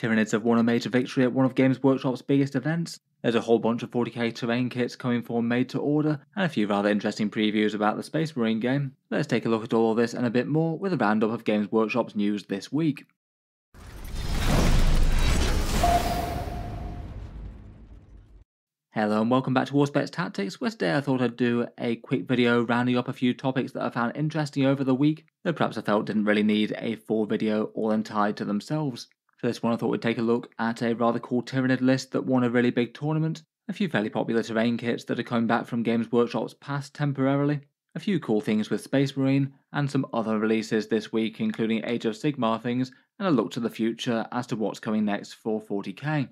Tyranids have won a major victory at one of Games Workshop's biggest events. There's a whole bunch of 40k terrain kits coming for made to order, and a few rather interesting previews about the Space Marine game. Let's take a look at all of this and a bit more with a roundup of Games Workshop's news this week. Hello and welcome back to Warspets Tactics, where today I thought I'd do a quick video rounding up a few topics that I found interesting over the week, that perhaps I felt didn't really need a full video all entitled to themselves. For this one I thought we'd take a look at a rather cool Tyranid list that won a really big tournament, a few fairly popular terrain kits that are coming back from Games Workshop's past temporarily, a few cool things with Space Marine, and some other releases this week including Age of Sigmar things, and a look to the future as to what's coming next for 40k.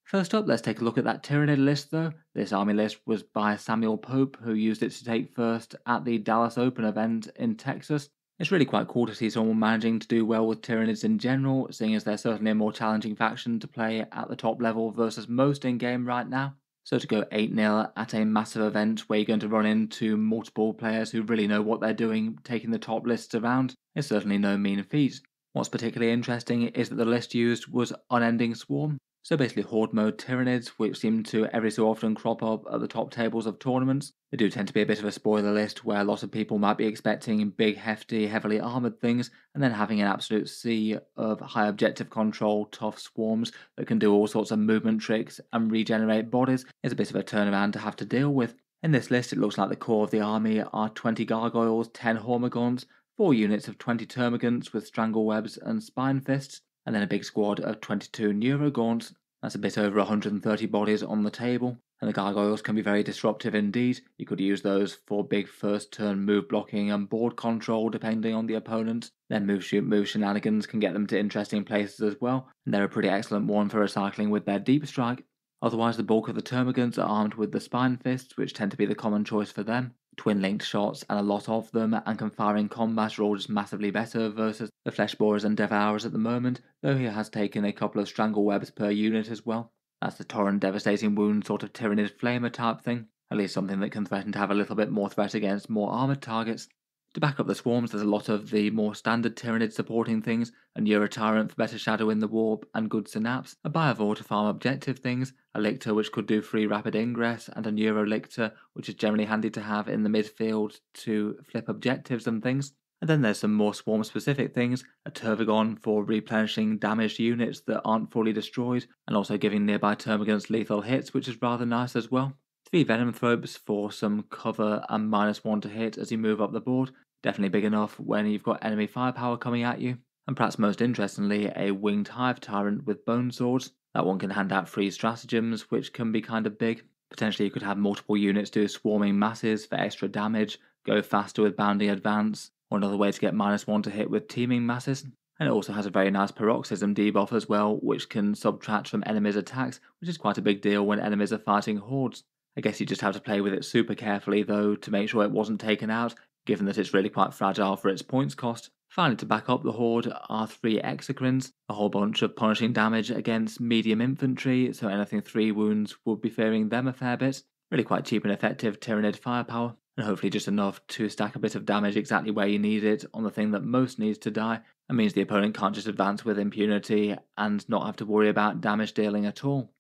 First up, let's take a look at that Tyranid list though. This army list was by Samuel Pope, who used it to take first at the Dallas Open event in Texas. It's really quite cool to see someone managing to do well with Tyranids in general, seeing as they're certainly a more challenging faction to play at the top level versus most in-game right now. So to go 8-0 at a massive event where you're going to run into multiple players who really know what they're doing, taking the top lists around, is certainly no mean feat. What's particularly interesting is that the list used was Unending Swarm. So basically Horde mode Tyranids, which seem to every so often crop up at the top tables of tournaments. They do tend to be a bit of a spoiler list where a lot of people might be expecting big, hefty, heavily armoured things, and then having an absolute sea of high objective control, tough swarms that can do all sorts of movement tricks and regenerate bodies is a bit of a turnaround to have to deal with. In this list it looks like the core of the army are 20 Gargoyles, 10 Hormigons, 4 units of 20 Termagants with Stranglewebs and Spine Fists, and then a big squad of 22 Neurogaunts. That's a bit over 130 bodies on the table, and the Gargoyles can be very disruptive indeed. You could use those for big first turn move blocking and board control depending on the opponent. Their move shoot move shenanigans can get them to interesting places as well, and they're a pretty excellent one for recycling with their deep strike. Otherwise the bulk of the Termagants are armed with the Spine Fists, which tend to be the common choice for them. Twin-linked shots and a lot of them, and can fire in combat are all just massively better versus the Fleshborers and Devourers at the moment, though he has taken a couple of Stranglewebs per unit as well. That's the Torrent Devastating Wound sort of Tyranid Flamer type thing, at least something that can threaten to have a little bit more threat against more armoured targets. To back up the swarms, there's a lot of the more standard Tyranid supporting things, a Neurotyrant for better shadow in the warp and good synapse, a Biovore to farm objective things, a Lictor which could do free rapid ingress, and a Neurolictor which is generally handy to have in the midfield to flip objectives and things. And then there's some more swarm specific things, a Tervigon for replenishing damaged units that aren't fully destroyed, and also giving nearby Termagants lethal hits, which is rather nice as well. 3 Venom Throbes for some cover and -1 to hit as you move up the board, definitely big enough when you've got enemy firepower coming at you. And perhaps most interestingly, a Winged Hive Tyrant with Bone Swords. That one can hand out free stratagems, which can be kind of big. Potentially you could have multiple units do swarming masses for extra damage, go faster with bounding advance, or another way to get -1 to hit with teaming masses. And it also has a very nice paroxysm debuff as well, which can subtract from enemies' attacks, which is quite a big deal when enemies are fighting hordes. I guess you just have to play with it super carefully though to make sure it wasn't taken out, given that it's really quite fragile for its points cost. Finally, to back up the horde are 3 Exocrines, a whole bunch of punishing damage against medium infantry, so anything 3 wounds would be fearing them a fair bit. Really quite cheap and effective Tyranid firepower, and hopefully just enough to stack a bit of damage exactly where you need it on the thing that most needs to die, and means the opponent can't just advance with impunity and not have to worry about damage dealing at all.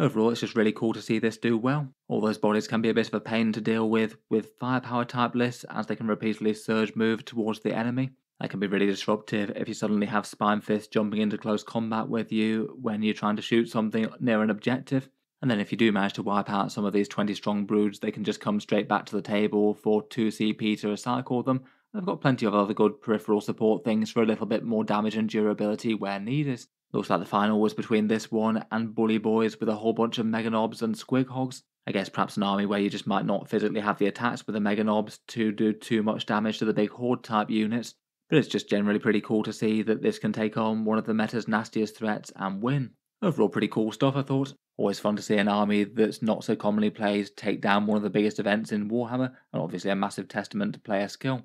Overall, it's just really cool to see this do well. All those bodies can be a bit of a pain to deal with firepower type lists, as they can repeatedly surge move towards the enemy. That can be really disruptive if you suddenly have Spine Fist jumping into close combat with you when you're trying to shoot something near an objective. And then if you do manage to wipe out some of these 20 strong broods, they can just come straight back to the table for 2 CP to recycle them. They've got plenty of other good peripheral support things for a little bit more damage and durability where needed. Looks like the final was between this one and Bully Boys with a whole bunch of Meganobs and Squighogs. I guess perhaps an army where you just might not physically have the attacks with the Meganobs to do too much damage to the big horde type units, but it's just generally pretty cool to see that this can take on one of the meta's nastiest threats and win. Overall pretty cool stuff I thought. Always fun to see an army that's not so commonly played take down one of the biggest events in Warhammer, and obviously a massive testament to player skill.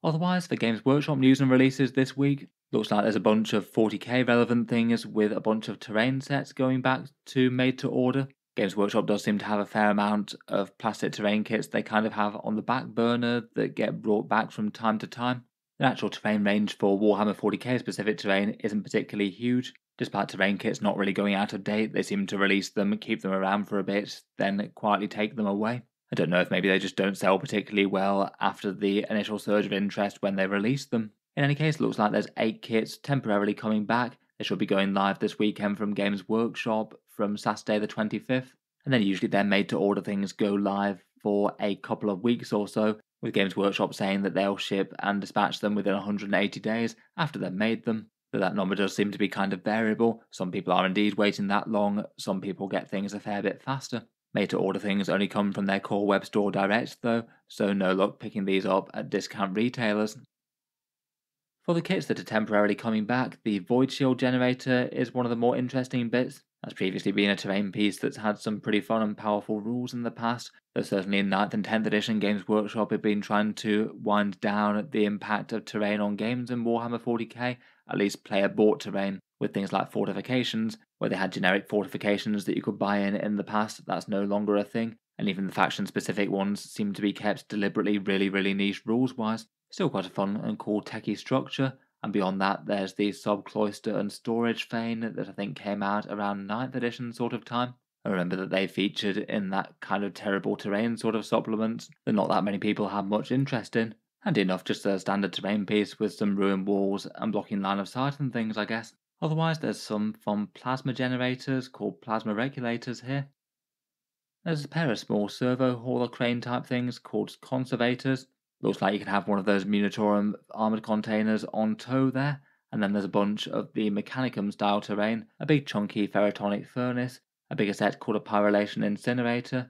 Otherwise, for Games Workshop news and releases this week, looks like there's a bunch of 40k relevant things with a bunch of terrain sets going back to made to order. Games Workshop does seem to have a fair amount of plastic terrain kits they kind of have on the back burner that get brought back from time to time. The actual terrain range for Warhammer 40k specific terrain isn't particularly huge. Despite terrain kits not really going out of date, they seem to release them, keep them around for a bit, then quietly take them away. I don't know if maybe they just don't sell particularly well after the initial surge of interest when they released them. In any case, it looks like there's 8 kits temporarily coming back. They should be going live this weekend from Games Workshop from Saturday the 25th. And then usually their made-to-order things go live for a couple of weeks or so, with Games Workshop saying that they'll ship and dispatch them within 180 days after they've made them. Though that number does seem to be kind of variable. Some people are indeed waiting that long, some people get things a fair bit faster. Made-to-order things only come from their core web store direct though, so no luck picking these up at discount retailers. For the kits that are temporarily coming back, the Void Shield generator is one of the more interesting bits. That's previously been a terrain piece that's had some pretty fun and powerful rules in the past, though certainly in 9th and 10th edition Games Workshop have been trying to wind down the impact of terrain on games in Warhammer 40k, at least player bought terrain, with things like fortifications, where they had generic fortifications that you could buy in the past. That's no longer a thing, and even the faction specific ones seem to be kept deliberately really niche rules wise. Still quite a fun and cool techie structure, and beyond that there's the sub-cloister and storage fane that I think came out around 9th edition sort of time. I remember that they featured in that kind of terrible terrain sort of supplement that not that many people had much interest in. Handy enough, just a standard terrain piece with some ruined walls and blocking line of sight and things, I guess. Otherwise there's some fun plasma generators called plasma regulators here. There's a pair of small servo hauler crane type things called conservators. Looks like you can have one of those Munitorum armoured containers on tow there, and then there's a bunch of the Mechanicum style terrain, a big chunky ferrotonic furnace, a bigger set called a pyrrolation incinerator,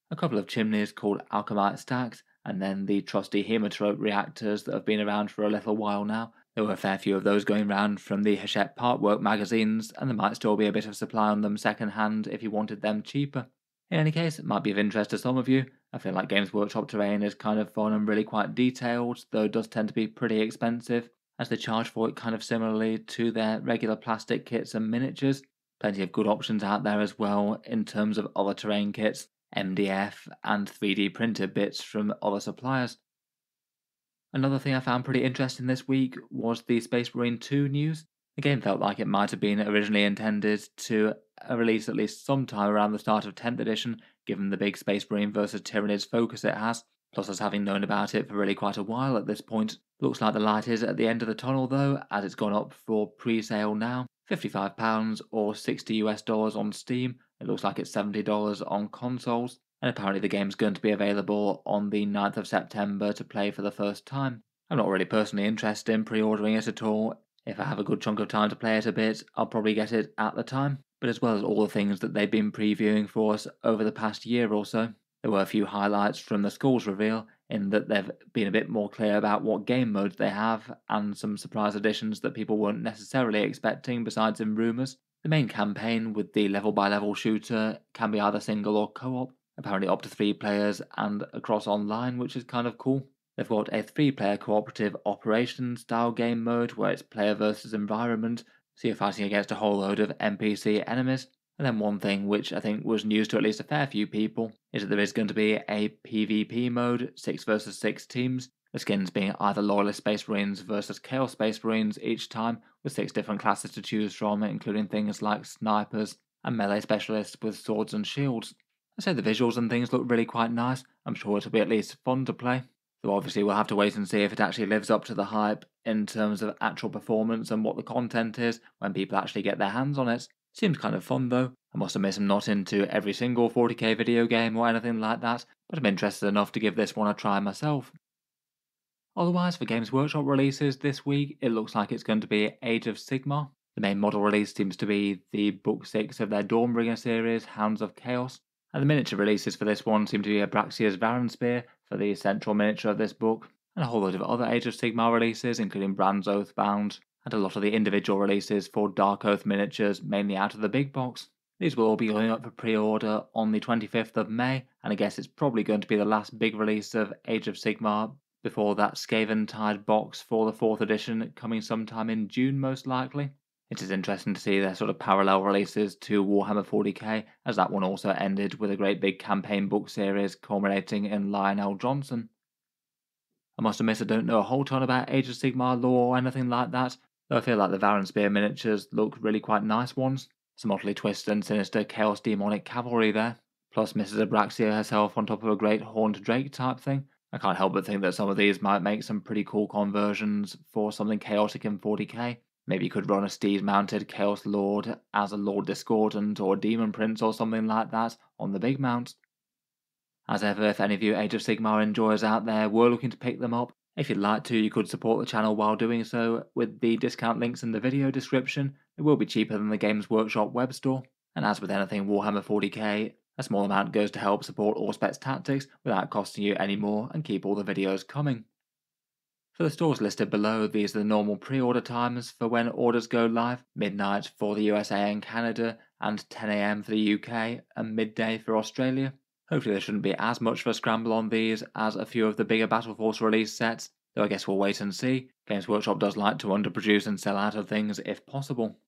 a couple of chimneys called alchemite stacks, and then the trusty hemotrope reactors that have been around for a little while now. There were a fair few of those going round from the Hachette Parkwork magazines, and there might still be a bit of supply on them second hand if you wanted them cheaper. In any case, it might be of interest to some of you. I feel like Games Workshop terrain is kind of fun and really quite detailed, though it does tend to be pretty expensive, as they charge for it kind of similarly to their regular plastic kits and miniatures. Plenty of good options out there as well in terms of other terrain kits, MDF and 3D printed bits from other suppliers. Another thing I found pretty interesting this week was the Space Marine 2 news. The game felt like it might have been originally intended to release at least sometime around the start of 10th edition, given the big Space Marine vs Tyranids focus it has, plus us having known about it for really quite a while at this point. Looks like the light is at the end of the tunnel though, as it's gone up for pre-sale now. £55 or $60 on Steam. It looks like it's $70 on consoles, and apparently the game's going to be available on the 9th of September to play for the first time. I'm not really personally interested in pre-ordering it at all. If I have a good chunk of time to play it a bit, I'll probably get it at the time. But as well as all the things that they've been previewing for us over the past year or so, there were a few highlights from the Skulls reveal, in that they've been a bit more clear about what game modes they have, and some surprise additions that people weren't necessarily expecting besides in rumours. The main campaign with the level-by-level shooter can be either single or co-op, apparently up to 3 players and across online, which is kind of cool. They've got a 3-player cooperative operation style game mode where it's player versus environment, so you're fighting against a whole load of NPC enemies. And then one thing which I think was news to at least a fair few people is that there is going to be a PvP mode, 6 versus 6 teams, the skins being either Loyalist Space Marines versus Chaos Space Marines each time, with 6 different classes to choose from, including things like snipers and melee specialists with swords and shields. I say the visuals and things look really quite nice. I'm sure it'll be at least fun to play. Though obviously we'll have to wait and see if it actually lives up to the hype in terms of actual performance and what the content is when people actually get their hands on it. Seems kind of fun though. I must admit I'm not into every single 40k video game or anything like that, but I'm interested enough to give this one a try myself. Otherwise, for Games Workshop releases this week, it looks like it's going to be Age of Sigmar. The main model release seems to be the Book 6 of their Dawnbringer series, Hounds of Chaos, and the miniature releases for this one seem to be Abraxia's Varenspear for the central miniature of this book, and a whole load of other Age of Sigmar releases, including Brand's Oathbound, and a lot of the individual releases for Dark Oath miniatures, mainly out of the big box. These will all be going up for pre-order on the 25th of May, and I guess it's probably going to be the last big release of Age of Sigmar before that Skaven Tide box for the 4th edition coming sometime in June most likely. It is interesting to see their sort of parallel releases to Warhammer 40k, as that one also ended with a great big campaign book series culminating in Lionel Johnson. I must admit I don't know a whole ton about Age of Sigmar lore or anything like that, though I feel like the Varan Spear miniatures look really quite nice ones. Some oddly twisted and sinister Chaos Demonic Cavalry there, plus Mrs. Abraxia herself on top of a great Horned Drake type thing. I can't help but think that some of these might make some pretty cool conversions for something chaotic in 40k. Maybe you could run a steed-mounted Chaos Lord as a Lord Discordant or Demon Prince or something like that on the big mount. As ever, if any of you Age of Sigmar enjoyers out there were looking to pick them up, if you'd like to, you could support the channel while doing so with the discount links in the video description. It will be cheaper than the Games Workshop web store, and as with anything Warhammer 40k, a small amount goes to help support Auspex Tactics without costing you any more and keep all the videos coming. For the stores listed below, these are the normal pre-order times for when orders go live: midnight for the USA and Canada, and 10 AM for the UK, and midday for Australia. Hopefully there shouldn't be as much of a scramble on these as a few of the bigger Battle Force release sets, though I guess we'll wait and see. Games Workshop does like to underproduce and sell out of things if possible.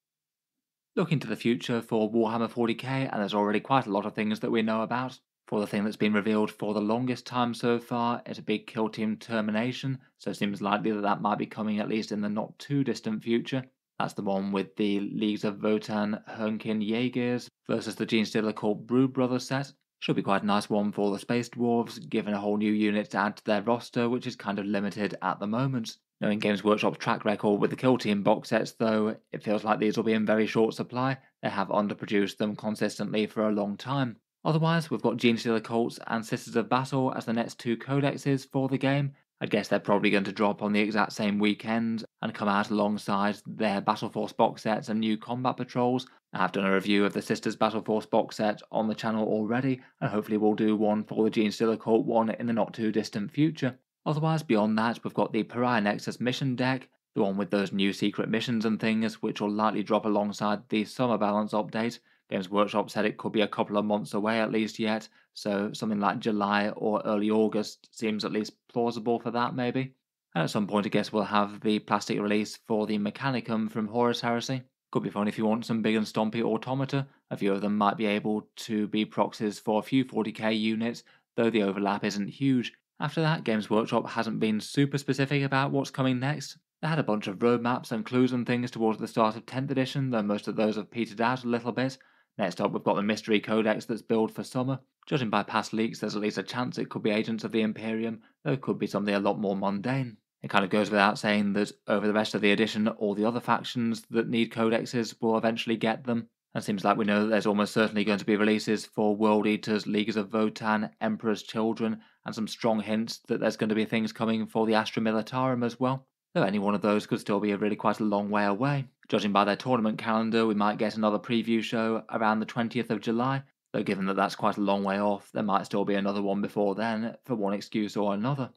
Looking to the future for Warhammer 40k, and there's already quite a lot of things that we know about. For the thing that's been revealed for the longest time so far, it's a big Kill Team Termination, so it seems likely that that might be coming at least in the not too distant future. That's the one with the Leagues of Votan Hernkin Jaegers versus the Genestealer Cult Brood Brothers set. Should be quite a nice one for the Space Dwarves, given a whole new unit to add to their roster, which is kind of limited at the moment. Knowing Games Workshop's track record with the Kill Team box sets, though, it feels like these will be in very short supply. They have underproduced them consistently for a long time. Otherwise, we've got Genestealer Cults and Sisters of Battle as the next two codexes for the game. I'd guess they're probably going to drop on the exact same weekend and come out alongside their Battle Force box sets and new combat patrols. I have done a review of the Sisters Battle Force box set on the channel already, and hopefully we'll do one for the Genestealer Cult one in the not too distant future. Otherwise, beyond that, we've got the Pariah Nexus mission deck, the one with those new secret missions and things, which will likely drop alongside the Summer Balance update. Games Workshop said it could be a couple of months away at least yet, so something like July or early August seems at least plausible for that maybe. And at some point I guess we'll have the plastic release for the Mechanicum from Horus Heresy. Could be fun if you want some big and stompy automata. A few of them might be able to be proxies for a few 40k units, though the overlap isn't huge. After that, Games Workshop hasn't been super specific about what's coming next. They had a bunch of roadmaps and clues and things towards the start of 10th edition, though most of those have petered out a little bit. Next up, we've got the Mystery Codex that's billed for summer. Judging by past leaks, there's at least a chance it could be Agents of the Imperium, though it could be something a lot more mundane. It kind of goes without saying that over the rest of the edition, all the other factions that need codexes will eventually get them. And it seems like we know that there's almost certainly going to be releases for World Eaters, Leaguers of Votan, Emperor's Children, and some strong hints that there's going to be things coming for the Astra Militarum as well. Though any one of those could still be really quite a long way away. Judging by their tournament calendar, we might get another preview show around the 20th of July, though given that that's quite a long way off, there might still be another one before then, for one excuse or another.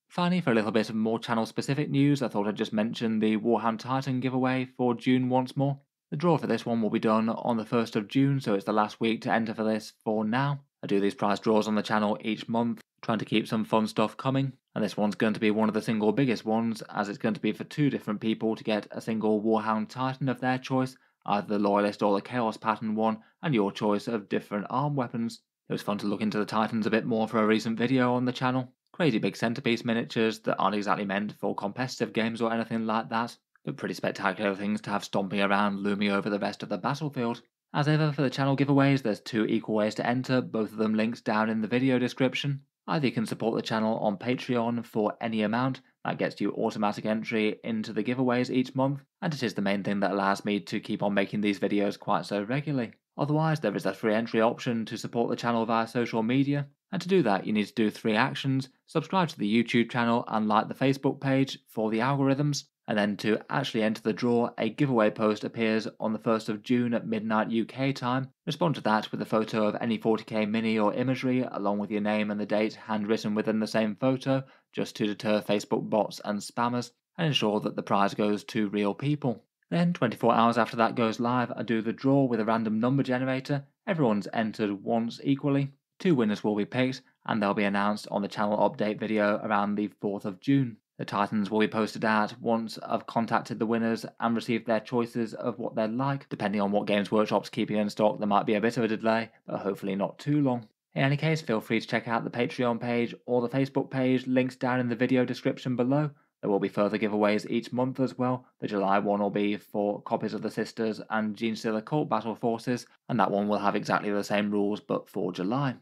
Finally, for a little bit of more channel-specific news, I thought I'd just mention the Warhound Titan giveaway for June once more. The draw for this one will be done on the 1st of June, so it's the last week to enter for this for now. I do these prize draws on the channel each month, trying to keep some fun stuff coming, and this one's going to be one of the single biggest ones, as it's going to be for two different people to get a single Warhound Titan of their choice, either the Loyalist or the Chaos Pattern one, and your choice of different arm weapons. It was fun to look into the Titans a bit more for a recent video on the channel. Crazy big centerpiece miniatures that aren't exactly meant for competitive games or anything like that, but pretty spectacular things to have stomping around looming over the rest of the battlefield. As ever for the channel giveaways, there's two equal ways to enter, both of them links down in the video description. Either you can support the channel on Patreon for any amount, that gets you automatic entry into the giveaways each month, and it is the main thing that allows me to keep on making these videos quite so regularly. Otherwise, there is a free entry option to support the channel via social media, and to do that you need to do 3 actions: subscribe to the YouTube channel and like the Facebook page for the algorithms, and then to actually enter the draw, a giveaway post appears on the 1st of June at midnight UK time. Respond to that with a photo of any 40k mini or imagery, along with your name and the date handwritten within the same photo, just to deter Facebook bots and spammers, and ensure that the prize goes to real people. Then, 24 hours after that goes live, I do the draw with a random number generator. Everyone's entered once equally. 2 winners will be picked, and they'll be announced on the channel update video around the 4th of June. The Titans will be posted out once I've contacted the winners and received their choices of what they'd like. Depending on what Games Workshop's keeping in stock, there might be a bit of a delay, but hopefully not too long. In any case, feel free to check out the Patreon page or the Facebook page, links down in the video description below. There will be further giveaways each month as well. The July one will be for copies of the Sisters and Genestealer Cult Battle Forces, and that one will have exactly the same rules but for July.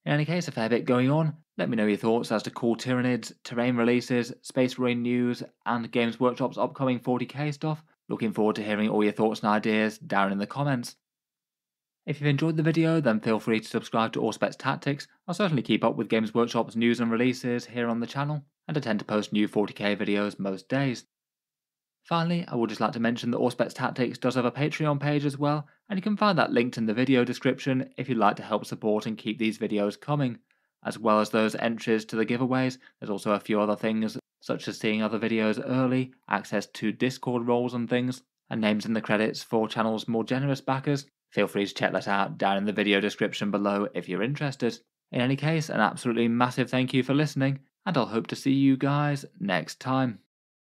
In any case, a fair bit going on. Let me know your thoughts as to cool Tyranids, terrain releases, Space Marine news, and Games Workshop's upcoming 40k stuff. Looking forward to hearing all your thoughts and ideas down in the comments. If you've enjoyed the video, then feel free to subscribe to Auspex Tactics. I'll certainly keep up with Games Workshop's news and releases here on the channel, and I tend to post new 40k videos most days. Finally, I would just like to mention that Auspex Tactics does have a Patreon page as well, and you can find that linked in the video description if you'd like to help support and keep these videos coming. As well as those entries to the giveaways, there's also a few other things, such as seeing other videos early, access to Discord roles and things, and names in the credits for channel's more generous backers. Feel free to check that out down in the video description below if you're interested. In any case, an absolutely massive thank you for listening, and I'll hope to see you guys next time.